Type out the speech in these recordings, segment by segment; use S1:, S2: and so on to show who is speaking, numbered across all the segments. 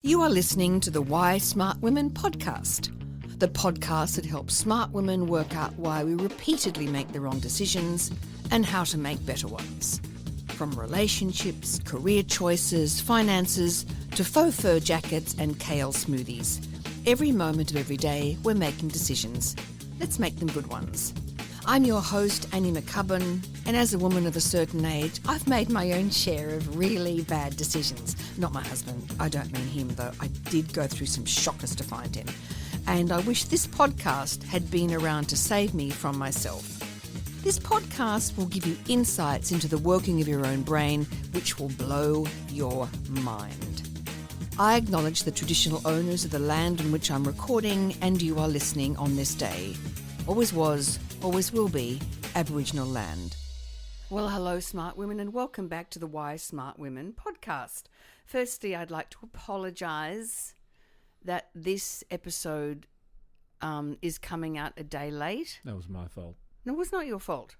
S1: You are listening to the Why Smart Women podcast, the podcast that helps smart women work out why we repeatedly make the wrong decisions and how to make better ones. From relationships, career choices, finances, to faux fur jackets and kale smoothies. Every moment of every day, we're making decisions. Let's make them good ones. I'm your host, Annie McCubbin, and as a woman of a certain age, I've made my own share of really bad decisions. Not my husband. I don't mean him, though. I did go through some shockers to find him. And I wish this podcast had been around to save me from myself. This podcast will give you insights into the working of your own brain, which will blow your mind. I acknowledge the traditional owners of the land on which I'm recording, and you are listening on this day. Always was, always will be, Aboriginal land. Well, hello, smart women, and welcome back to the Why Smart Women podcast. Firstly, I'd like to apologise that this episode is coming out a day late.
S2: That was my fault.
S1: No, it was not your fault.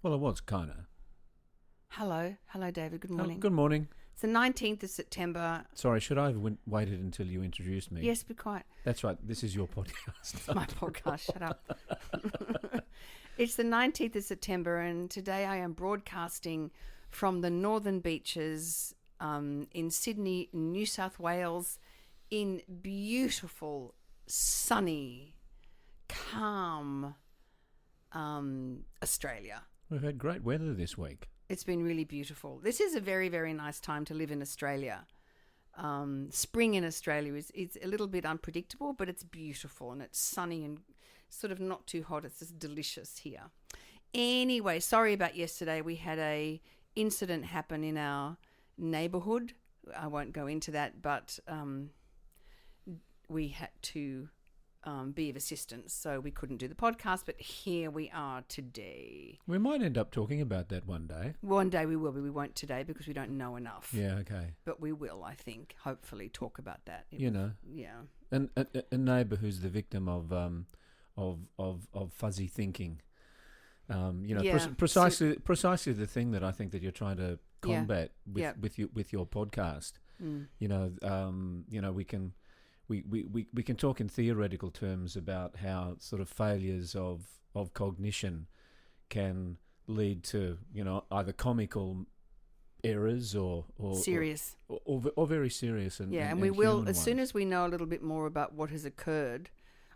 S2: Well, it was, kind of.
S1: Hello, David. Good morning.
S2: Good morning.
S1: It's the 19th of September.
S2: Sorry, should I have waited until you introduced me?
S1: Yes, be quiet.
S2: That's right. This is your podcast.
S1: It's my podcast. Shut up. It's the 19th of September, and today I am broadcasting from the northern beaches in Sydney, New South Wales, in beautiful, sunny, calm Australia.
S2: We've had great weather this week.
S1: It's been really beautiful. This is a very, very nice time to live in Australia. Spring in Australia is a little bit unpredictable, but it's beautiful and it's sunny and sort of not too hot. It's just delicious here. Anyway, sorry about yesterday. We had a incident happen in our neighbourhood. I won't go into that, but we had to be of assistance, so we couldn't do the podcast, but here we are today.
S2: We might end up talking about that one day.
S1: One day we will, but we won't today because we don't know enough.
S2: Yeah, okay.
S1: But we will, I think, hopefully talk about that. Yeah.
S2: And a neighbour who's the victim of fuzzy thinking. Precisely the thing that I think that you're trying to combat with your podcast. We can talk in theoretical terms about how sort of failures of cognition can lead to, either comical errors or serious or very serious.
S1: And we will, as soon as we know a little bit more about what has occurred.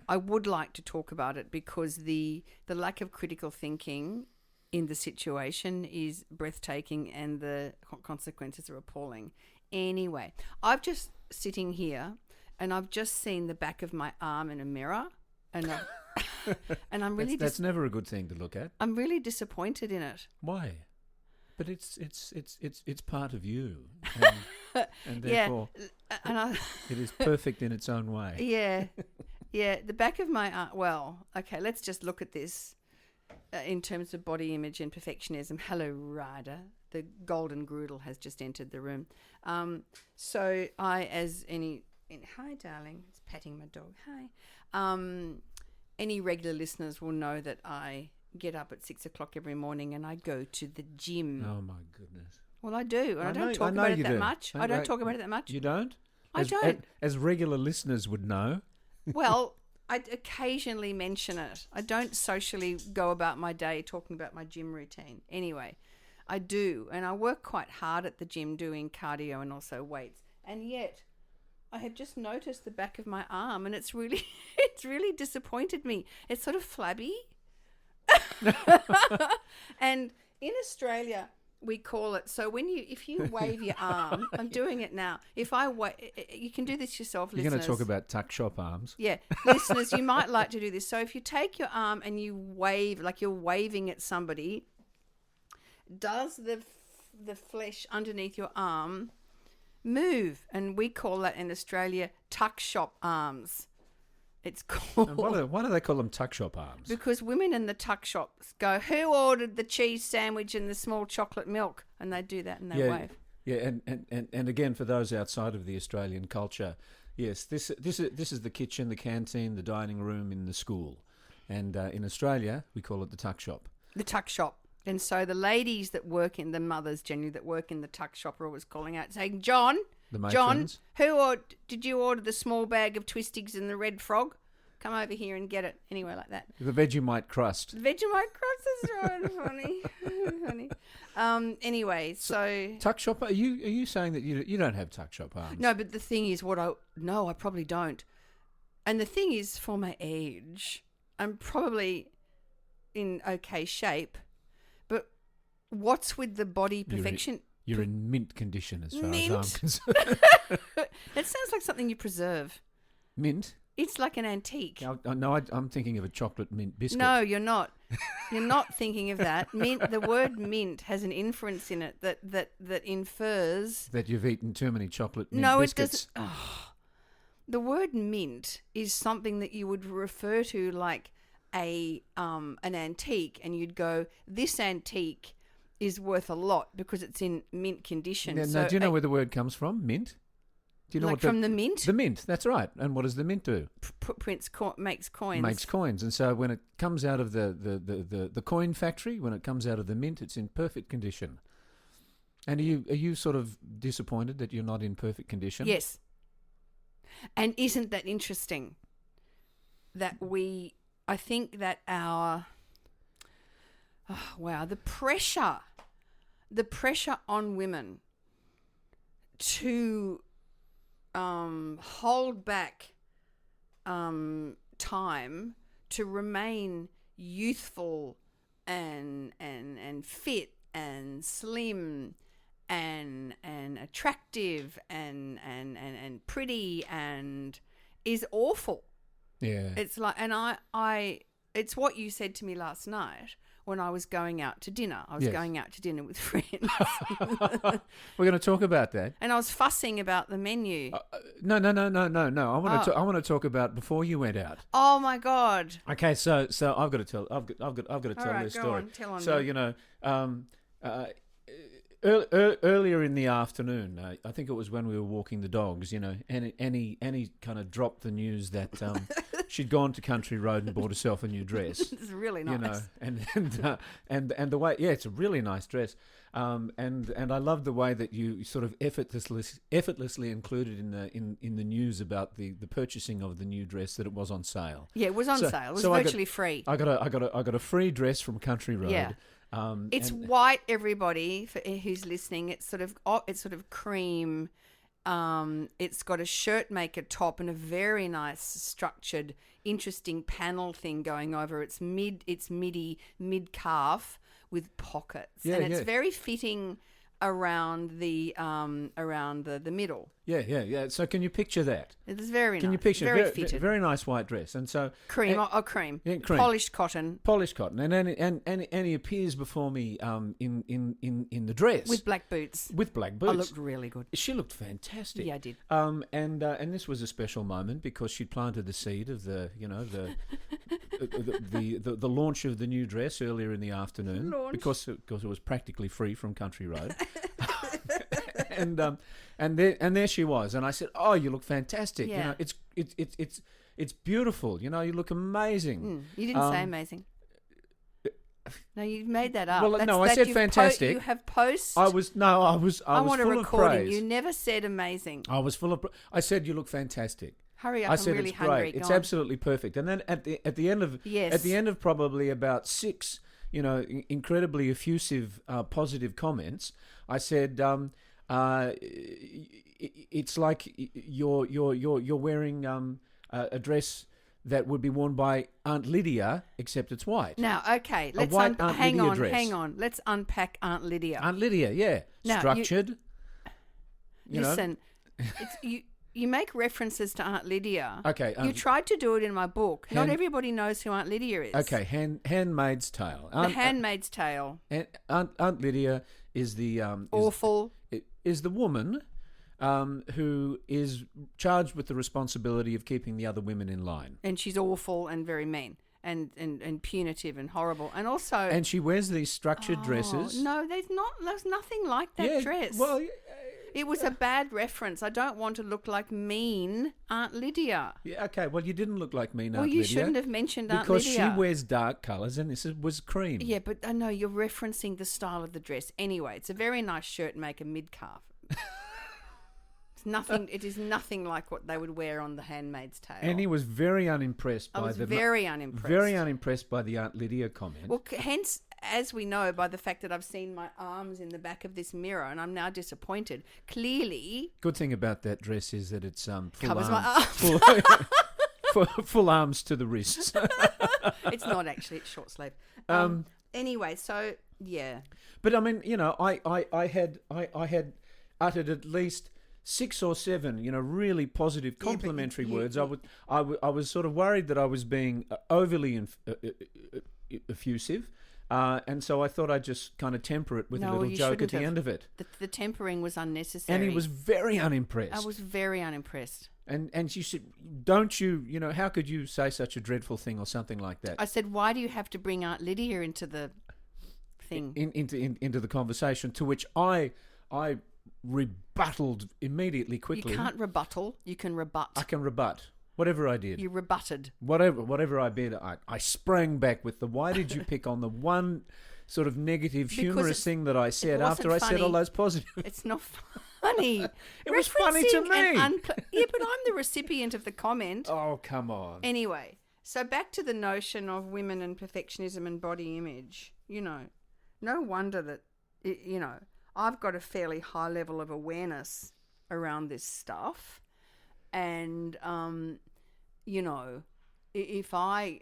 S1: I would like to talk about it because the lack of critical thinking in the situation is breathtaking and the consequences are appalling. Anyway, I'm just sitting here and I've just seen the back of my arm in a mirror, and I'm really
S2: that's never a good thing to look at.
S1: I'm really disappointed in it.
S2: Why? But it's part of you, and therefore it is perfect in its own way.
S1: Yeah. The back of my arm. Well, okay. Let's just look at this in terms of body image and perfectionism. Hello, Ryder. The golden groodle has just entered the room. So hi, darling. It's patting my dog. Hi. Any regular listeners will know that I get up at 6 o'clock every morning and I go to the gym.
S2: Oh, my goodness.
S1: Well, I do. And I don't talk about it that much. I don't talk about it that much.
S2: You don't?
S1: I don't.
S2: As regular listeners would know.
S1: Well, I occasionally mention it. I don't socially go about my day talking about my gym routine. Anyway, I do. And I work quite hard at the gym doing cardio and also weights. And yet I have just noticed the back of my arm and it's really disappointed me. It's sort of flabby. And in Australia, we call it, so if you wave your arm, I'm doing it now. If I you can do this yourself, listeners.
S2: You're going to talk about tuck shop arms.
S1: Yeah. Listeners, you might like to do this. So if you take your arm and you wave, like you're waving at somebody, does the flesh underneath your arm move? And we call that in Australia tuck shop arms. It's called.
S2: And why do they call them tuck shop arms?
S1: Because women in the tuck shops go, "Who ordered the cheese sandwich and the small chocolate milk?" And they do that and they wave.
S2: Yeah, and again, for those outside of the Australian culture, yes, this is the kitchen, the canteen, the dining room in the school, and in Australia we call it the tuck shop.
S1: The tuck shop. And so the ladies that work in, the mothers generally that work in the tuck shop are always calling out saying, "John,
S2: The matrons.
S1: John, did you order the small bag of Twistigs and the red frog? Come over here and get it. Anyway, like that.
S2: The Vegemite crust.
S1: The Vegemite crust is right. Funny. Anyway, so
S2: tuck shop. Are you saying that you don't have tuck shop arms?
S1: No, but the thing is, I probably don't. And the thing is, for my age, I'm probably in okay shape. But what's with the body perfection?
S2: You're in mint condition as far
S1: mint?
S2: as I'm concerned.
S1: It sounds like something you preserve.
S2: Mint?
S1: It's like an antique.
S2: No, I'm thinking of a chocolate mint biscuit.
S1: No, you're not. You're not thinking of that. Mint. The word mint has an inference in it that infers
S2: that you've eaten too many chocolate mint biscuits.
S1: It doesn't. Oh. The word mint is something that you would refer to like an antique, and you'd go, this antique is worth a lot because it's in mint condition.
S2: Now, do you know where the word comes from? Mint? Do you know
S1: like
S2: what
S1: from the mint?
S2: The mint, that's right. And what does the mint do?
S1: Makes coins.
S2: Makes coins. And so when it comes out of the coin factory, when it comes out of the mint, it's in perfect condition. And are you sort of disappointed that you're not in perfect condition?
S1: Yes. And isn't that interesting? That I think that the pressure on women to hold back time to remain youthful and fit and slim and attractive and pretty and is awful.
S2: Yeah.
S1: It's like, and I it's what you said to me last night when I was going out to dinner. I was going out to dinner with friends.
S2: We're going to talk about that.
S1: And I was fussing about the menu.
S2: No. I want to talk about before you went out.
S1: Oh my God.
S2: Okay, so I've got to tell. I've got to tell this story.
S1: On, tell on
S2: so
S1: me.
S2: Earlier in the afternoon, I think it was when we were walking the dogs. Annie kind of dropped the news that she'd gone to Country Road and bought herself a new dress.
S1: It's really nice.
S2: And the way, it's a really nice dress. And I love the way that you sort of effortlessly included in the news about the purchasing of the new dress, that it was on sale.
S1: Yeah, it was on sale. It was virtually free.
S2: I got a free dress from Country Road.
S1: Yeah. It's white, everybody who's listening. It's sort of cream. It's got a shirt maker top and a very nice structured, interesting panel thing going over. It's midi mid calf with pockets, and it's very fitting around the middle.
S2: Yeah. So can you picture that?
S1: It is very nice.
S2: Can you picture
S1: very fitted,
S2: very nice white dress, and so
S1: cream,
S2: cream,
S1: polished cotton,
S2: and he appears before me in the dress
S1: with black boots. I looked really good.
S2: She looked fantastic.
S1: Yeah, I did.
S2: And this was a special moment because she planted the seed of the launch of the new dress earlier in the afternoon because it was practically free from Country Road. And there she was, and I said, "Oh, you look fantastic!
S1: Yeah.
S2: It's beautiful. You look amazing."
S1: You didn't say amazing. No, you made that up.
S2: Well, I said fantastic.
S1: You have post.
S2: I was
S1: want a
S2: full
S1: recording.
S2: of praise.
S1: You never said amazing.
S2: I was full of. I said you look fantastic.
S1: Hurry up!
S2: I said
S1: I'm really
S2: it's
S1: hungry.
S2: great. It's absolutely perfect. And then at the end of probably about 6, incredibly effusive, positive comments, I said, it's like you're wearing a dress that would be worn by Aunt Lydia, except it's white.
S1: Now, okay, let's hang on. Let's unpack Aunt Lydia.
S2: Aunt Lydia, yeah, now, structured.
S1: Listen, you make references to Aunt Lydia.
S2: Okay,
S1: you tried to do it in my book. Not everybody knows who Aunt Lydia is.
S2: Okay, Handmaid's Tale.
S1: The Handmaid's Tale.
S2: Aunt Lydia is the is the woman who is charged with the responsibility of keeping the other women in line.
S1: And she's awful and very mean and punitive and horrible. And also...
S2: And she wears these structured dresses.
S1: No, there's nothing like that dress.
S2: Well...
S1: It was a bad reference. I don't want to look like mean Aunt Lydia.
S2: Yeah, okay. Well, you didn't look like mean Aunt
S1: Lydia.
S2: Lydia.
S1: Well, you shouldn't have mentioned Aunt
S2: Lydia.
S1: Because
S2: she wears dark colours and this was cream.
S1: Yeah, but I know you're referencing the style of the dress. Anyway, it's a very nice shirt maker mid-calf. It's nothing. It is nothing like what they would wear on The Handmaid's Tale.
S2: And he was very unimpressed by
S1: very unimpressed.
S2: Very unimpressed by the Aunt Lydia comment.
S1: Well, hence, as we know by the fact that I've seen my arms in the back of this mirror and I'm now disappointed. Clearly,
S2: good thing about that dress is that it's full
S1: covers
S2: arms.
S1: my arms.
S2: Full arms to the wrists.
S1: It's not actually. It's short sleeve. Anyway, so yeah.
S2: But I mean, I had uttered at least 6 or 7, really positive complimentary words. I was sort of worried that I was being overly effusive, and so I thought I'd just kind of temper it with a little joke at the end of it.
S1: The tempering was unnecessary.
S2: And he was very unimpressed.
S1: I was very unimpressed.
S2: And she said, "Don't you? How could you say such a dreadful thing or something like that?"
S1: I said, "Why do you have to bring Aunt Lydia into the thing?"
S2: Into the conversation, to which I rebutted immediately, quickly.
S1: You can't rebuttal. You can rebut.
S2: I can rebut. Whatever I did.
S1: You rebutted.
S2: Whatever I did, I sprang back with why did you pick on the one sort of negative, humorous thing that I said after I said all those positive?
S1: It's not funny.
S2: It was funny to me.
S1: Yeah, but I'm the recipient of the comment.
S2: Oh, come on.
S1: Anyway, so back to the notion of women and perfectionism and body image. No wonder that, I've got a fairly high level of awareness around this stuff. And, if I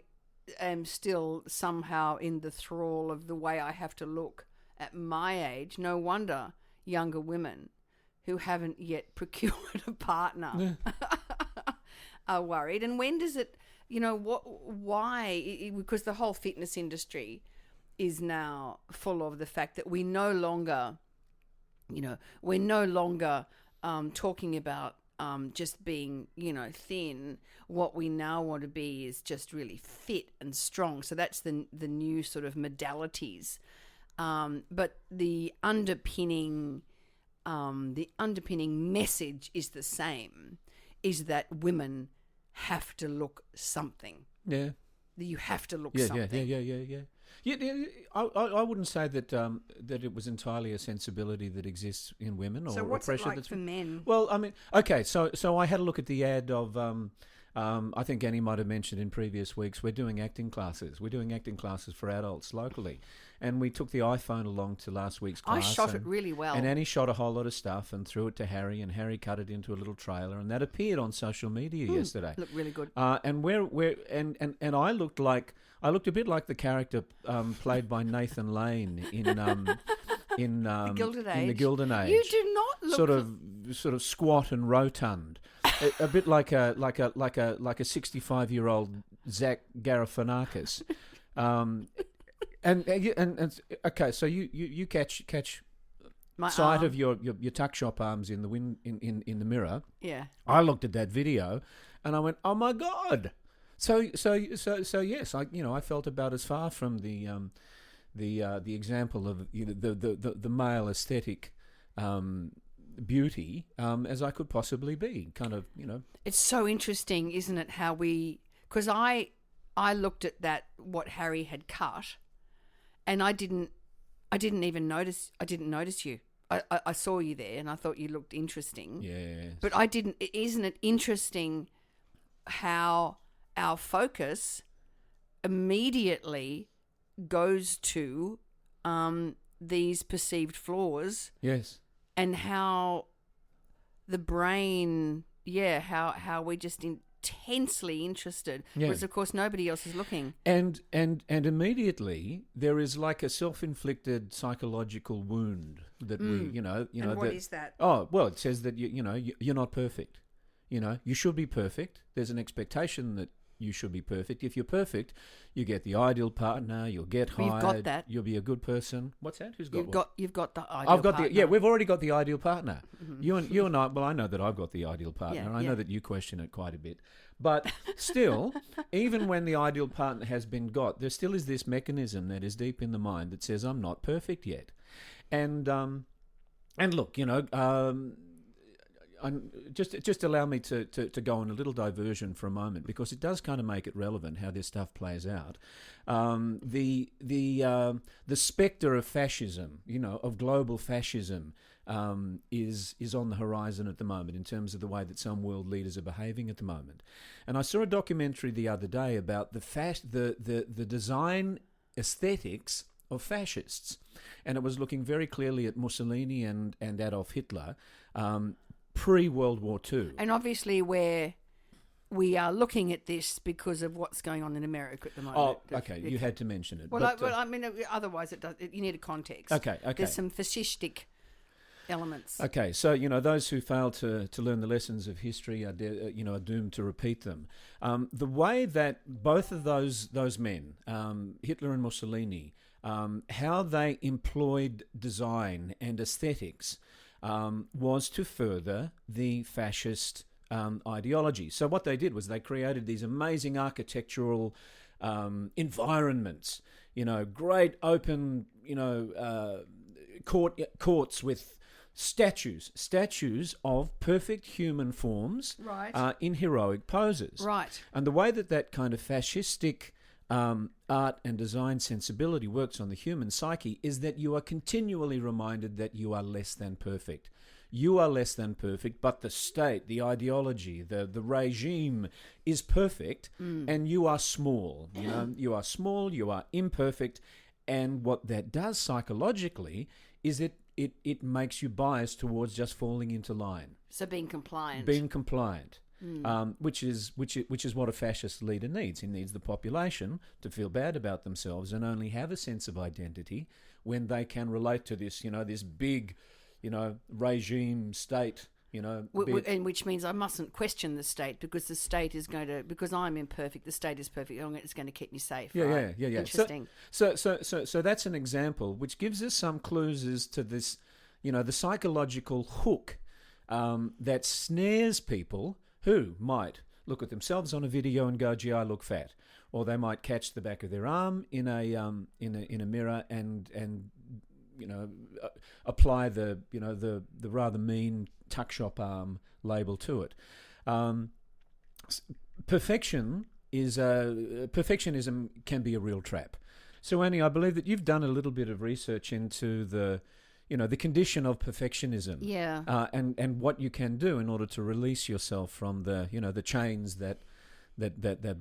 S1: am still somehow in the thrall of the way I have to look at my age, no wonder younger women who haven't yet procured a partner are worried. And when does it, why? Because the whole fitness industry is now full of the fact that we no longer, talking about just being, thin. What we now want to be is just really fit and strong. So that's the new sort of modalities. But the underpinning message is the same, is that women have to look something.
S2: Yeah.
S1: You have to look something.
S2: Yeah, I wouldn't say that that it was entirely a sensibility that exists in women, or
S1: so what's
S2: a pressure
S1: it like
S2: that's
S1: for men?
S2: Well, I mean, okay, so I had a look at the ad of I think Annie might have mentioned in previous weeks, we're doing acting classes. We're doing acting classes for adults locally, and we took the iPhone along to last week's class.
S1: I shot it really well,
S2: and Annie shot a whole lot of stuff and threw it to Harry, and Harry cut it into a little trailer, and that appeared on social media yesterday.
S1: Looked really good.
S2: And I looked a bit like the character played by Nathan Lane in the
S1: Gilded Age.
S2: In the Gilded Age.
S1: You do not look
S2: sort of squat and rotund, a bit like a 65-year-old Zach Galifianakis. And okay, so you catch
S1: my
S2: sight
S1: arm.
S2: of your tuck shop arms in the in the mirror.
S1: Yeah.
S2: I looked at that video, and I went, "Oh my God!" So yes, I felt about as far from the example of the male aesthetic beauty as I could possibly be. Kind of,
S1: It's so interesting, isn't it? How because I looked at what Harry had cut, and I didn't even notice. I didn't notice you. I saw you there, and I thought you looked interesting.
S2: Yes.
S1: But I didn't. Isn't it interesting how our focus immediately goes to these perceived flaws?
S2: Yes.
S1: And how the brain, how we're just intensely interested, whereas of course nobody else is looking.
S2: And immediately there is like a self-inflicted psychological wound that we,
S1: And what is that?
S2: Oh, well, it says that you're not perfect. You should be perfect. There's an expectation that you should be perfect. If you're perfect, you get the ideal partner. You'll get hired.
S1: You've got that.
S2: You'll be a good person. What's that? Who's got
S1: You've got the ideal.
S2: I've got
S1: partner.
S2: we've already got the ideal partner. Mm-hmm. You and I. Well, I know that I've got the ideal partner.
S1: Yeah,
S2: I know that you question it quite a bit, but still, even when the ideal partner has been got, there still is this mechanism that is deep in the mind that says I'm not perfect yet, and look, just allow me to go on a little diversion for a moment, because it does kind of make it relevant how this stuff plays out. The spectre of fascism, of global fascism, is on the horizon at the moment in terms of the way that some world leaders are behaving at the moment. And I saw a documentary the other day about the design aesthetics of fascists, and it was looking very clearly at Mussolini and Adolf Hitler pre-World War II.
S1: And obviously we are looking at this because of what's going on in America at the moment.
S2: Oh, okay. You had to mention it.
S1: Well, I mean, otherwise you need a context.
S2: Okay.
S1: There's some fascistic elements.
S2: Okay, so, those who fail to learn the lessons of history are doomed to repeat them. The way that both of those men, Hitler and Mussolini, how they employed design and aesthetics was to further the fascist ideology. So what they did was they created these amazing architectural environments, great open, courts with statues of perfect human forms,
S1: right,
S2: in heroic poses.
S1: Right.
S2: And the way that kind of fascistic art and design sensibility works on the human psyche is that you are continually reminded that you are less than perfect. You are less than perfect, but the state, the ideology, the regime is perfect, and you are small. You are small, you are imperfect, and what that does psychologically is it makes you biased towards just falling into line.
S1: So being compliant.
S2: Which is what a fascist leader needs. He needs the population to feel bad about themselves and only have a sense of identity when they can relate to this, this big, regime state,
S1: and which means I mustn't question the state because the state is going to, because I'm imperfect, the state is perfect. It's going to keep me safe.
S2: Yeah,
S1: right?
S2: yeah.
S1: Interesting.
S2: So that's an example which gives us some clues as to this, the psychological hook that snares people who might look at themselves on a video and go, "Gee, I look fat," or they might catch the back of their arm in a mirror and apply the rather mean tuck shop arm label to it. Perfectionism can be a real trap. So Annie, I believe that you've done a little bit of research into the condition of perfectionism.
S1: Yeah.
S2: And what you can do in order to release yourself from the chains that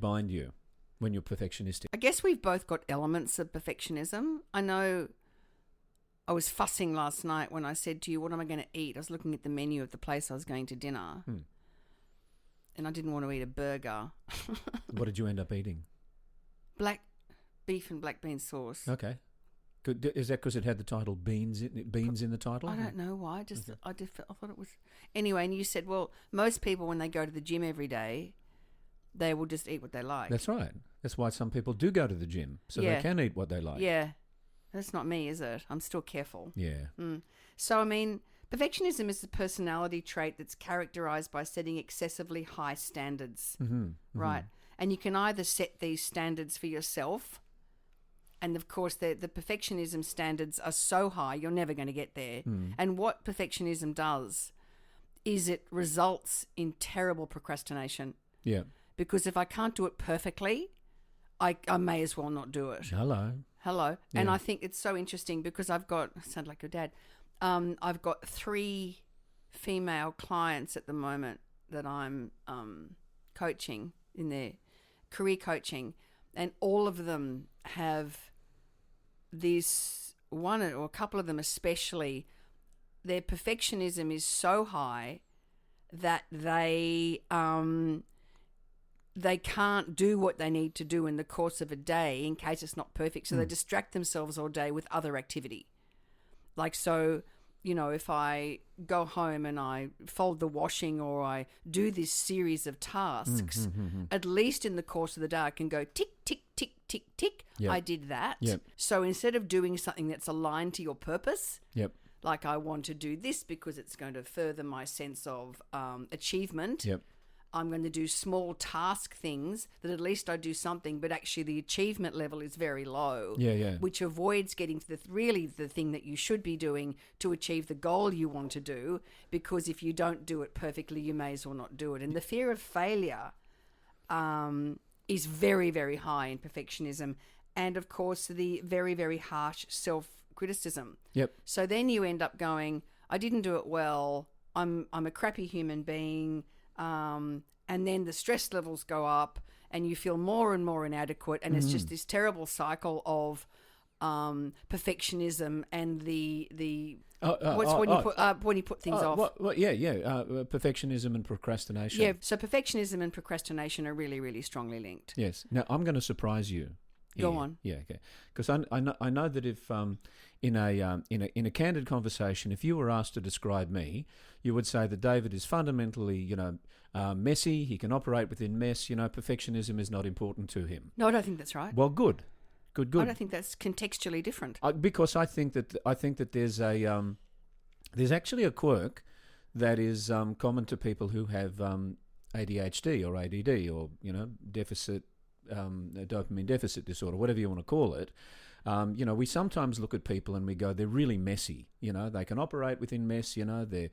S2: bind you when you're perfectionistic.
S1: I guess we've both got elements of perfectionism. I know I was fussing last night when I said to you, what am I going to eat? I was looking at the menu of the place I was going to dinner. And I didn't want to eat a burger.
S2: What did you end up eating?
S1: Black beef and black bean sauce.
S2: Okay. Good. Is that because it had the title beans in the title?
S1: I don't know why. I thought it was. Anyway, and you said, well, most people when they go to the gym every day, they will just eat what they like.
S2: That's right. That's why some people do go to the gym, so they can eat what they like.
S1: Yeah. That's not me, is it? I'm still careful.
S2: Yeah.
S1: So, I mean, perfectionism is a personality trait that's characterized by setting excessively high standards, right? And you can either set these standards for yourself, and of course the perfectionism standards are so high, you're never going to get there. And what perfectionism does is it results in terrible procrastination.
S2: Yeah.
S1: Because if I can't do it perfectly, I may as well not do it.
S2: Hello.
S1: Yeah. And I think it's so interesting because I sound like your dad. I've got 3 female clients at the moment that I'm coaching in their career coaching, and all of them have this one, or a couple of them especially, their perfectionism is so high that they can't do what they need to do in the course of a day in case it's not perfect. So they distract themselves all day with other activity. Like, so, if I go home and I fold the washing or I do this series of tasks, at least in the course of the day, I can go tick, tick, tick, tick, tick. Yep. I did that.
S2: Yep.
S1: So instead of doing something that's aligned to your purpose,
S2: yep,
S1: like I want to do this because it's going to further my sense of achievement,
S2: yep,
S1: I'm going to do small task things that at least I do something, but actually the achievement level is very low.
S2: Yeah.
S1: Which avoids getting to the thing that you should be doing to achieve the goal you want to do, because if you don't do it perfectly, you may as well not do it. And the fear of failure is very, very high in perfectionism. And of course, the very, very harsh self-criticism.
S2: Yep.
S1: So then you end up going, I didn't do it well. I'm a crappy human being. And then the stress levels go up and you feel more and more inadequate. And it's just this terrible cycle of perfectionism and when you put things off.
S2: Perfectionism and procrastination.
S1: Yeah, so perfectionism and procrastination are really, really strongly linked.
S2: Yes. Now, I'm going to surprise you.
S1: Go on.
S2: Yeah, okay. Because I know that if in a candid conversation, if you were asked to describe me, you would say that David is fundamentally, messy. He can operate within mess. Perfectionism is not important to him.
S1: No, I don't think that's right.
S2: Well, good. I
S1: don't think that's contextually different.
S2: Because I think that there's actually a quirk that is common to people who have ADHD or ADD or deficit. Dopamine deficit disorder, whatever you want to call it. We sometimes look at people and we go, they're really messy. They can operate within mess. They're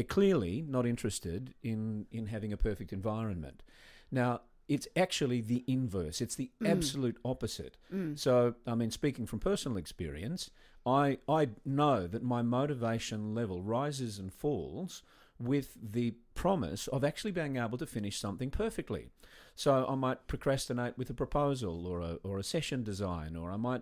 S2: clearly not interested in having a perfect environment. Now, it's actually the inverse. It's the absolute opposite. So, speaking from personal experience, I know that my motivation level rises and falls with the promise of actually being able to finish something perfectly. So I might procrastinate with a proposal or a session design, or I might,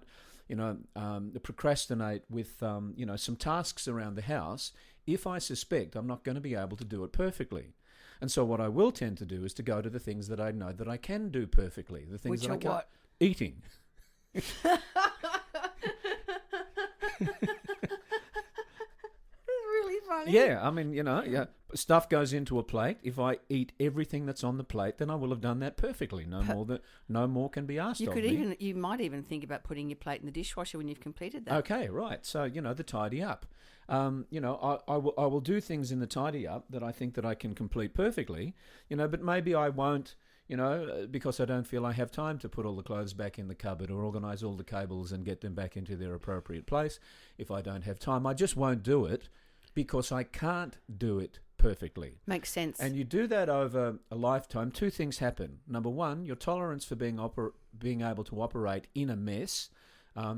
S2: procrastinate with, some tasks around the house if I suspect I'm not going to be able to do it perfectly. And so what I will tend to do is to go to the things that I know that I can do perfectly, the things that I can.
S1: What?
S2: Eating.
S1: Funny.
S2: Yeah, stuff goes into a plate. If I eat everything that's on the plate, then I will have done that perfectly. No more can be asked of me.
S1: You might even think about putting your plate in the dishwasher when you've completed that.
S2: Okay, right. So the tidy up. I will do things in the tidy up that I think that I can complete perfectly. But maybe I won't. Because I don't feel I have time to put all the clothes back in the cupboard or organise all the cables and get them back into their appropriate place. If I don't have time, I just won't do it. Because I can't do it perfectly.
S1: Makes sense.
S2: And you do that over a lifetime, two things happen. Number one, your tolerance for being able to operate in a mess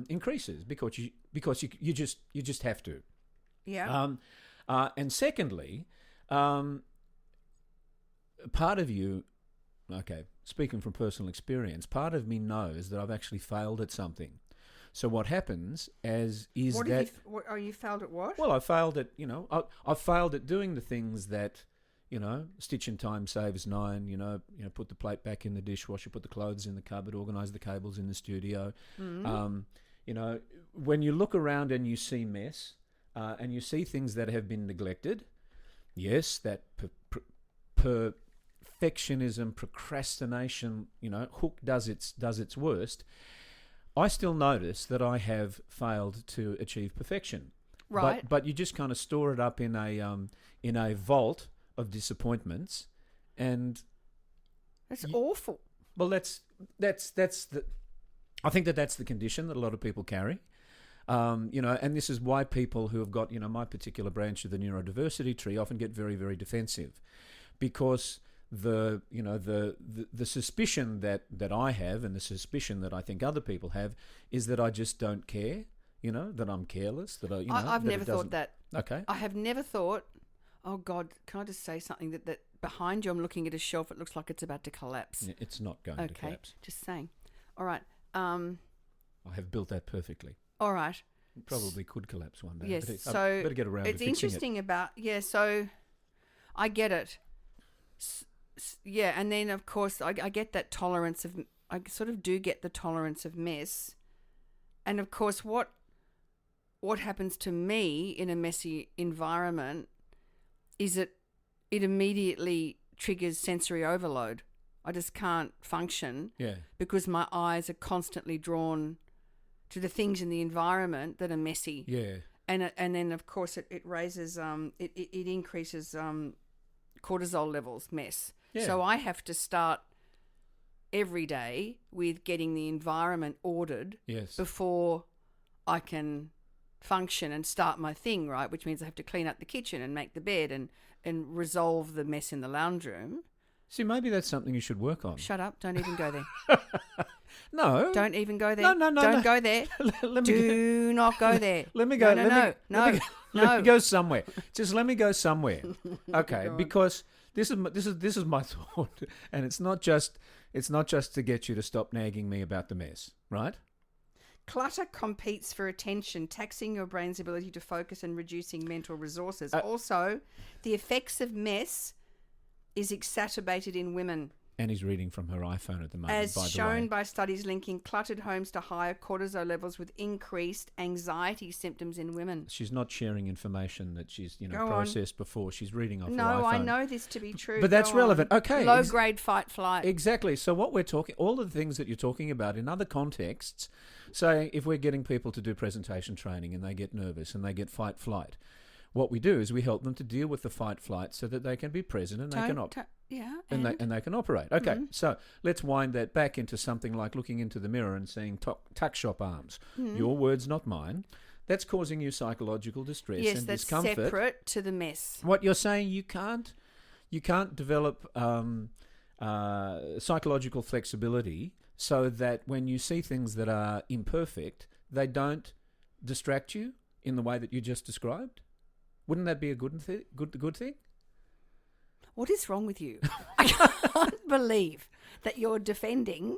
S2: increases because you just have to.
S1: Yeah.
S2: And secondly, part of you, okay, speaking from personal experience, part of me knows that I've actually failed at something. So what happens you
S1: failed at what?
S2: Well, I failed at, I failed at doing the things that, stitch in time saves nine, put the plate back in the dishwasher, put the clothes in the cupboard, organise the cables in the studio. Mm-hmm. When you look around and you see mess and you see things that have been neglected, yes, that perfectionism, procrastination, hook does its worst. I still notice that I have failed to achieve perfection.
S1: Right.
S2: But you just kind of store it up in a vault of disappointments, and
S1: that's awful.
S2: Well, that's the. I think that's the condition that a lot of people carry. And this is why people who have got my particular branch of the neurodiversity tree often get very, very defensive, because the suspicion that I have, and the suspicion that I think other people have, is that I just don't care, that I'm careless, that
S1: I've never thought that.
S2: Okay.
S1: I have never thought, oh God, can I just say something that behind you I'm looking at a shelf, it looks like it's about to collapse.
S2: Yeah, it's not going to collapse.
S1: Just saying. All right.
S2: I have built that perfectly.
S1: All right.
S2: It probably could collapse one day.
S1: Yes.
S2: I
S1: So
S2: better get around to
S1: it's
S2: fixing
S1: interesting about, so I get it. Yeah, and then of course I get that tolerance of, I sort of do get the tolerance of mess, and of course what happens to me in a messy environment is it immediately triggers sensory overload. I just can't function because my eyes are constantly drawn to the things in the environment that are messy.
S2: Yeah,
S1: and then of course it raises it increases cortisol levels. Mess.
S2: Yeah.
S1: So I have to start every day with getting the environment ordered before I can function and start my thing, right? Which means I have to clean up the kitchen and make the bed and resolve the mess in the lounge room.
S2: See, maybe that's something you should work on.
S1: Shut up. Don't even go there.
S2: No.
S1: Don't even go there.
S2: No.
S1: Don't go there. Do not go there.
S2: Let me go.
S1: No.
S2: Let me go somewhere. Just let me go somewhere. Okay,
S1: Go on.
S2: because this is my thought, and it's not just to get you to stop nagging me about the mess, right?
S1: Clutter competes for attention, taxing your brain's ability to focus and reducing mental resources. Also, the effects of mess is exacerbated in women.
S2: And he's reading from her iPhone at the moment,
S1: As
S2: by the
S1: shown
S2: way.
S1: by studies linking cluttered homes to higher cortisol levels with increased anxiety symptoms in women.
S2: She's not sharing information that she's
S1: Go on.
S2: processed before. She's reading off her iPhone.
S1: No, I know this to be true.
S2: But that's
S1: Go
S2: relevant.
S1: on.
S2: Okay.
S1: Low-grade fight-flight.
S2: Exactly. So what we're talking, all of the things that you're talking about in other contexts, say if we're getting people to do presentation training and they get nervous and they get fight-flight, what we do is we help them to deal with the fight-flight so that they can be present and they can and they can operate. Okay, so let's wind that back into something like looking into the mirror and seeing tuck shop arms. Your words, not mine. That's causing you psychological distress and
S1: that's
S2: discomfort.
S1: separate to the mess.
S2: What you're saying, you can't develop psychological flexibility so that when you see things that are imperfect, they don't distract you in the way that you just described. Wouldn't that be a good thing?
S1: What is wrong with you? I can't believe that you're defending.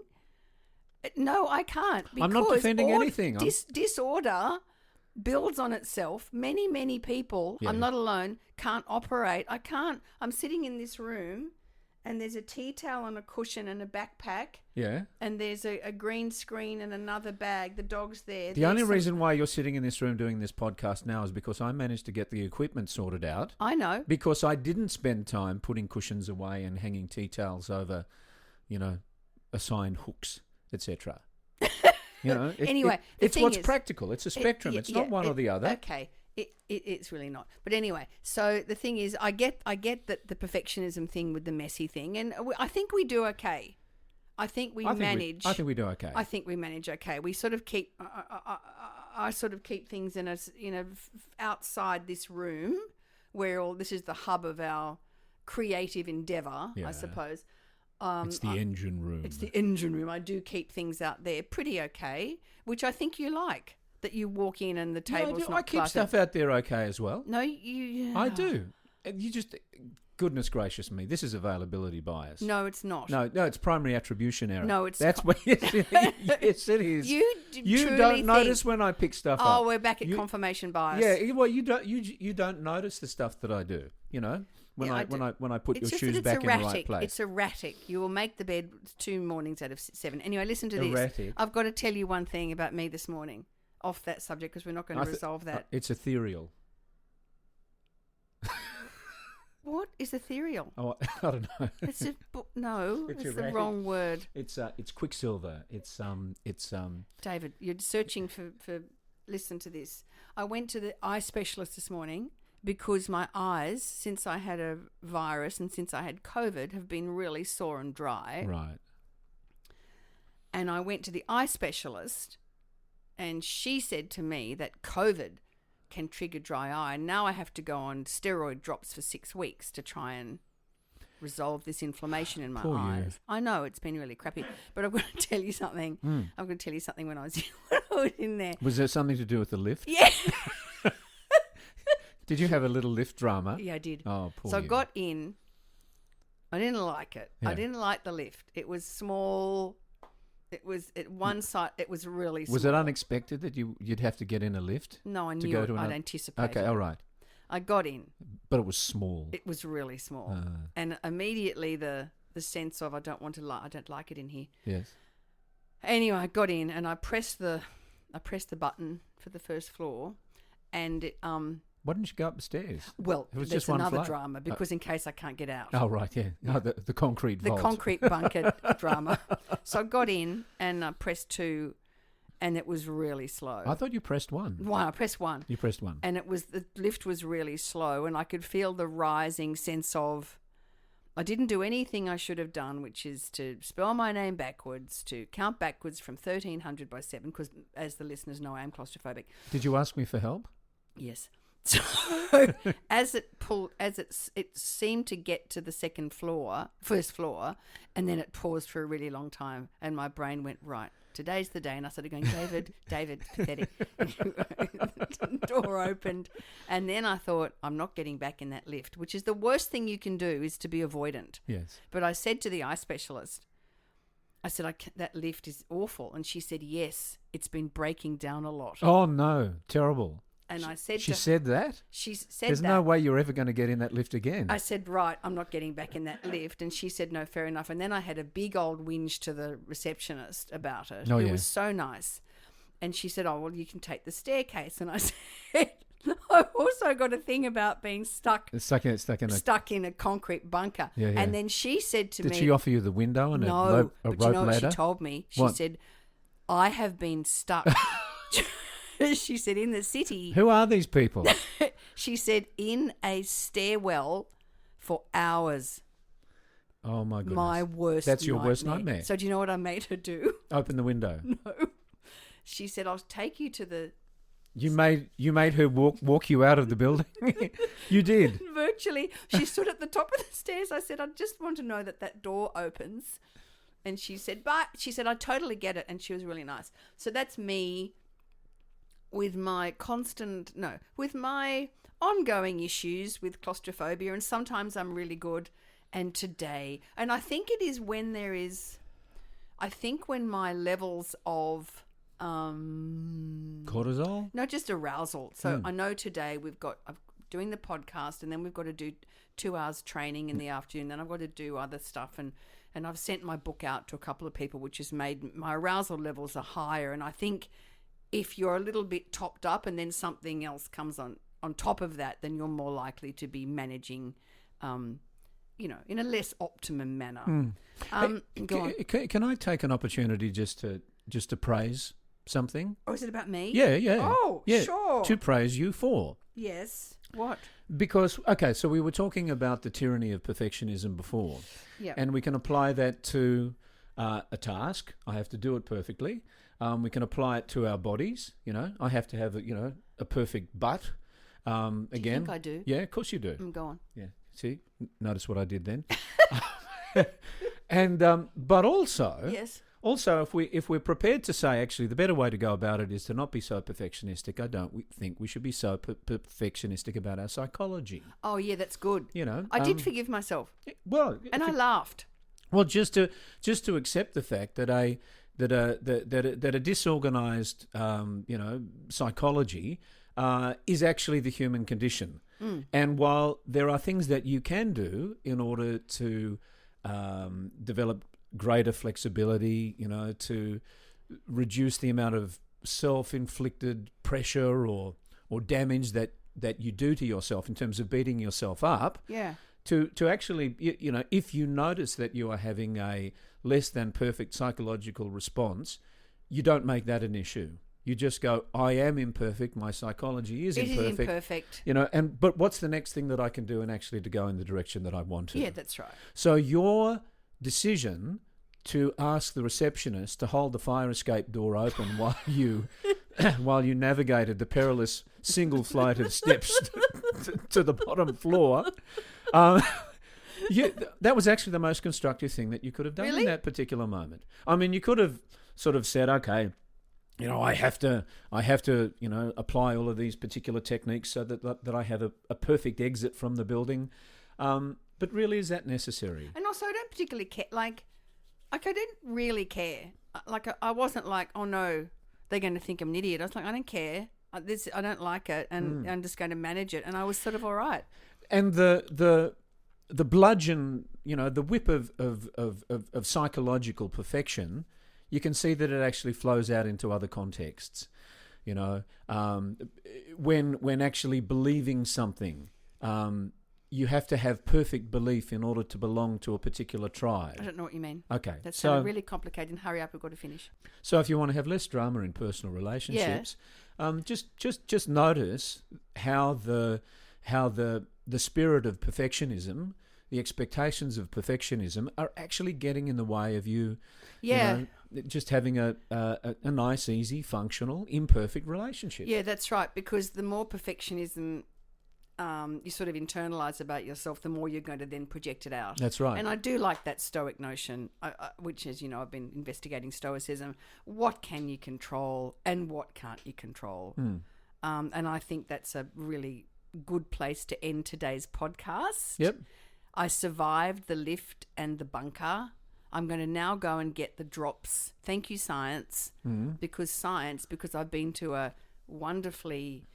S1: No, I can't.
S2: I'm not defending anything.
S1: Disorder builds on itself. Many, many people, I'm not alone, can't operate. I can't. I'm sitting in this room and there's a tea towel and a cushion and a backpack.
S2: Yeah.
S1: And there's a green screen and another bag. The dog's there.
S2: The only reason why you're sitting in this room doing this podcast now is because I managed to get the equipment sorted out.
S1: I know.
S2: Because I didn't spend time putting cushions away and hanging tea towels over, assigned hooks, etc.
S1: Anyway,
S2: it's what's practical. It's a spectrum. It's not one or the other.
S1: Okay. It's really not. But anyway, so the thing is, I get that the perfectionism thing with the messy thing, and I think we do okay. I think we manage.
S2: I think we do okay.
S1: I think we manage okay. We sort of keep. I sort of keep things in outside this room, where this is the hub of our creative endeavour, I suppose.
S2: It's the engine room.
S1: It's the engine room. I do keep things out there pretty okay, which I think you like. That you walk in and the table's not
S2: I keep
S1: cluttered.
S2: stuff out there okay as well.
S1: No, you...
S2: I do. You just... Goodness gracious me, this is availability bias.
S1: No, it's not.
S2: No, it's primary attribution error.
S1: No, it's...
S2: That's what... Yes, it is. You don't notice when I pick stuff up.
S1: Oh, we're back at confirmation bias.
S2: Yeah, well, you don't notice the stuff that I do, when I put your shoes back in the right place.
S1: It's erratic. You will make the bed 2 mornings out of 7. Anyway, listen to this.
S2: Erratic.
S1: I've got to tell you one thing about me this morning. Off that subject because we're not going to resolve that.
S2: It's ethereal.
S1: What is ethereal?
S2: Oh, I don't know.
S1: It's the wrong word.
S2: It's quicksilver. It's
S1: David, you're searching for. Listen to this. I went to the eye specialist this morning because my eyes, since I had a virus and since I had COVID, have been really sore and dry.
S2: Right.
S1: And I went to the eye specialist. And she said to me that COVID can trigger dry eye. And now I have to go on steroid drops for 6 weeks to try and resolve this inflammation in my eyes. You. I know it's been really crappy, but I'm going to tell you something. I'm going to tell you something when I was in there.
S2: Was there something to do with the lift?
S1: Yeah.
S2: Did you have a little lift drama?
S1: Yeah, I did.
S2: Oh, poor
S1: So
S2: you.
S1: I got in. I didn't like it.
S2: Yeah.
S1: I didn't like the lift. It was small. It was at one side. It was really small.
S2: Was it unexpected that you'd have to get in a lift?
S1: No, I knew I'd anticipated.
S2: Okay, all right.
S1: I got in.
S2: But it was small.
S1: It was really small. And immediately the sense of I don't like it in here.
S2: Yes.
S1: Anyway, I got in and I pressed the button for the first floor and it
S2: Why didn't you go up the stairs?
S1: Well,
S2: it was
S1: there's
S2: just one
S1: another
S2: flight.
S1: drama because in case I can't get out.
S2: Oh, right, yeah. No, the concrete vault.
S1: The concrete bunker drama. So I got in and I pressed 2 and it was really slow.
S2: I thought you pressed 1.
S1: I pressed 1.
S2: You pressed 1.
S1: And the lift was really slow and I could feel the rising sense of I didn't do anything I should have done, which is to spell my name backwards, to count backwards from 1300 by 7 because as the listeners know, I am claustrophobic.
S2: Did you ask me for help?
S1: Yes. So it seemed to get to the first floor, and then it paused for a really long time, and my brain went, right, today's the day. And I started going, David, pathetic. The door opened, and then I thought, I'm not getting back in that lift, which is the worst thing you can do, is to be avoidant.
S2: Yes.
S1: But I said to the eye specialist, I said, that lift is awful. And she said, yes, it's been breaking down a lot.
S2: Oh, no. Terrible.
S1: And I said,
S2: she said that?
S1: She said
S2: There's
S1: that.
S2: no way you're ever going to get in that lift again.
S1: I said, right, I'm not getting back in that lift. And she said, no, fair enough. And then I had a big old whinge to the receptionist about it.
S2: Oh,
S1: who
S2: yeah.
S1: was so nice. And she said, oh, well, you can take the staircase. And I said, I've also got a thing about being stuck in a concrete bunker.
S2: Yeah, yeah.
S1: And then she said to me...
S2: Did she offer you the window and a rope
S1: but you know
S2: ladder?
S1: What she told me? She
S2: What?
S1: said, I have been stuck... She said, in the city...
S2: Who are these people?
S1: She said, in a stairwell for hours.
S2: Oh, my goodness.
S1: My worst
S2: That's your
S1: nightmare.
S2: worst nightmare?
S1: So do you know what I made her do?
S2: Open the window.
S1: No. She said, I'll take you to the...
S2: You made her walk you out of the building? You did?
S1: Virtually. She stood at the top of the stairs. I said, I just want to know that door opens. And she said, I totally get it. And she was really nice. So that's me... with my ongoing issues with claustrophobia, and sometimes I'm really good, and today, and I think it is when when my levels of
S2: cortisol?
S1: No, just arousal. So I know today I'm doing the podcast, and then we've got to do 2 hours training in the afternoon, then I've got to do other stuff, and I've sent my book out to a couple of people, which has made my arousal levels are higher, and I think if you're a little bit topped up and then something else comes on top of that, then you're more likely to be managing, in a less optimum manner. Go on.
S2: Can I take an opportunity just to praise something?
S1: Oh, is it about me?
S2: Yeah.
S1: Oh,
S2: yeah,
S1: sure.
S2: To praise you for.
S1: Yes. What?
S2: Because, okay, so we were talking about the tyranny of perfectionism before.
S1: Yeah.
S2: And we can apply that to a task. I have to do it perfectly. We can apply it to our bodies. I have to have a perfect butt. Again,
S1: do you think I do?
S2: Yeah, of course you do.
S1: Go on.
S2: Yeah. See, notice what I did then. And but also,
S1: yes.
S2: Also, if we're prepared to say, actually, the better way to go about it is to not be so perfectionistic. I don't think we should be so perfectionistic about our psychology.
S1: Oh yeah, that's good. I did forgive myself.
S2: Well,
S1: and I laughed.
S2: Well, just to accept the fact that a disorganized, psychology is actually the human condition. And while there are things that you can do in order to develop greater flexibility, to reduce the amount of self-inflicted pressure or damage that you do to yourself in terms of beating yourself up.
S1: Yeah.
S2: To actually, if you notice that you are having a less than perfect psychological response, you don't make that an issue. You just go, I am imperfect. My psychology is imperfect.
S1: It is imperfect.
S2: But what's the next thing that I can do and actually to go in the direction that I want to?
S1: Yeah, that's right.
S2: So your decision to ask the receptionist to hold the fire escape door open while you navigated the perilous single flight of steps to the bottom floor, that was actually the most constructive thing that you could have done in that particular moment. I mean, you could have sort of said, okay, I have to apply all of these particular techniques so that I have a perfect exit from the building. But really, is that necessary?
S1: And also, I don't particularly care. Like I didn't really care. Like I wasn't like, oh no, they're going to think I'm an idiot. I was like, I don't care. I don't like it, and I'm just going to manage it. And I was sort of all right.
S2: And the bludgeon, the whip of psychological perfection, you can see that it actually flows out into other contexts. When actually believing something, you have to have perfect belief in order to belong to a particular tribe.
S1: I don't know what you mean.
S2: Okay.
S1: That's really complicated. Hurry up, we've got to finish.
S2: So if you want to have less drama in personal relationships, just notice how the spirit of perfectionism, the expectations of perfectionism are actually getting in the way of you, just having a nice, easy, functional, imperfect relationship.
S1: Yeah, that's right. Because the more perfectionism you sort of internalize about yourself, the more you're going to then project it out.
S2: That's right.
S1: And I do like that Stoic notion, which is, I've been investigating Stoicism. What can you control and what can't you control? And I think that's a really good place to end today's podcast.
S2: Yep.
S1: I survived the lift and the bunker. I'm going to now go and get the drops. Thank you, science, because I've been to a wonderfully...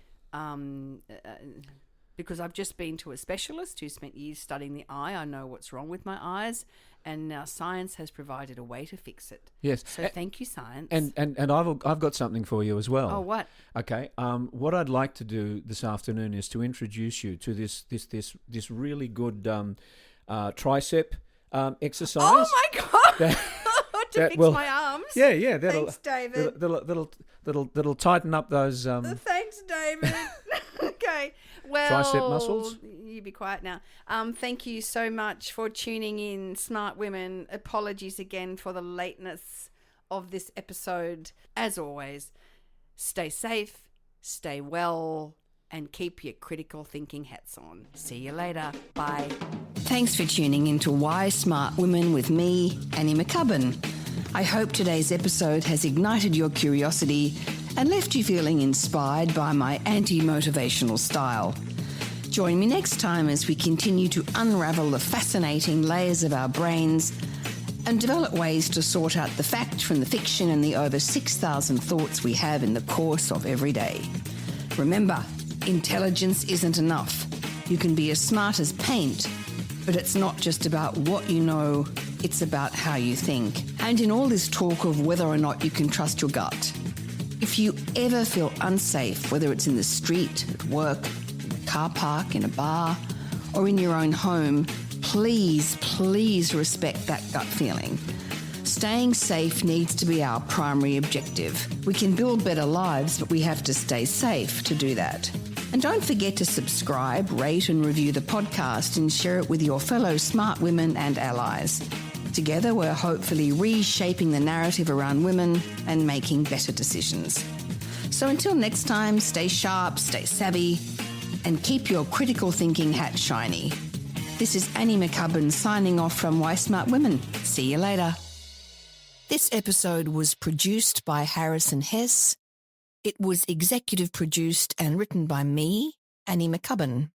S1: because I've just been to a specialist who spent years studying the eye. I know what's wrong with my eyes, and now science has provided a way to fix it.
S2: Yes.
S1: So thank you, science.
S2: And I've got something for you as well.
S1: Oh, what?
S2: Okay. What I'd like to do this afternoon is to introduce you to this really good tricep exercise.
S1: Oh my God! To fix my arms.
S2: Yeah.
S1: Thanks, David.
S2: That'll tighten up those.
S1: Thanks, David. Okay. Well,
S2: tricep muscles.
S1: You be quiet now. Thank you so much for tuning in, smart women. Apologies again for the lateness of this episode. As always, stay safe, stay well, and keep your critical thinking hats on. See you later. Bye. Thanks for tuning into Why Smart Women with me, Annie McCubbin. I hope today's episode has ignited your curiosity and left you feeling inspired by my anti-motivational style. Join me next time as we continue to unravel the fascinating layers of our brains and develop ways to sort out the fact from the fiction and the over 6,000 thoughts we have in the course of every day. Remember, intelligence isn't enough. You can be as smart as paint, but it's not just about what you know, it's about how you think. And in all this talk of whether or not you can trust your gut, if you ever feel unsafe, whether it's in the street, at work, in a car park, in a bar, or in your own home, please respect that gut feeling. Staying safe needs to be our primary objective. We can build better lives, but we have to stay safe to do that. And don't forget to subscribe, rate and review the podcast and share it with your fellow smart women and allies. Together, we're hopefully reshaping the narrative around women and making better decisions. So until next time, stay sharp, stay savvy, and keep your critical thinking hat shiny. This is Annie McCubbin signing off from Why Smart Women. See you later. This episode was produced by Harrison Hess. It was executive produced and written by me, Annie McCubbin.